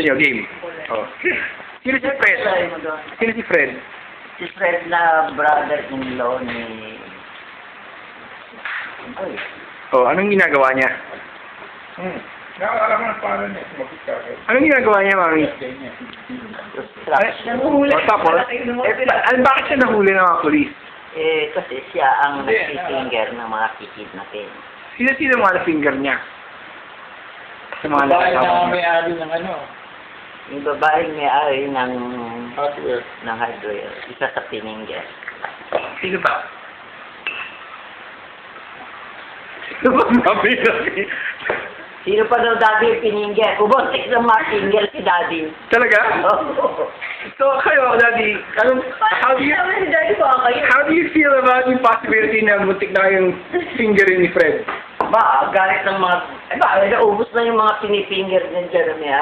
Gusto nyo, game? Oh. Sino si Fred? Sino si Fred? Si Fred na brother-in-law ni... Ay. Oh, anong ginagawa niya? Nakakala mo ng paano niya. Sumakit ka. Anong ginagawa niya, mami? Oh, tapos? Bakit siya nahuli ng mga polis? Kasi siya ang nagsifinger ng mga kikidnapin. Sino mga finger niya? Sa mga Bahay na nakasama niya. may-ari ng ano. Yung babaeng may-ari ng Hardware. hardware, isa sa pininger. Sino ba? Sino ba, mami? Sino pa daw daddy yung pininger? Kubontik ng mga finger si daddy. Talaga? Oh. So, kayo, Daddy, how do you feel about the possibility na muntik na kayong fingerin ni Fred? Ba, galit ng mga... naubos na yung mga pinifinger ni Jeremy.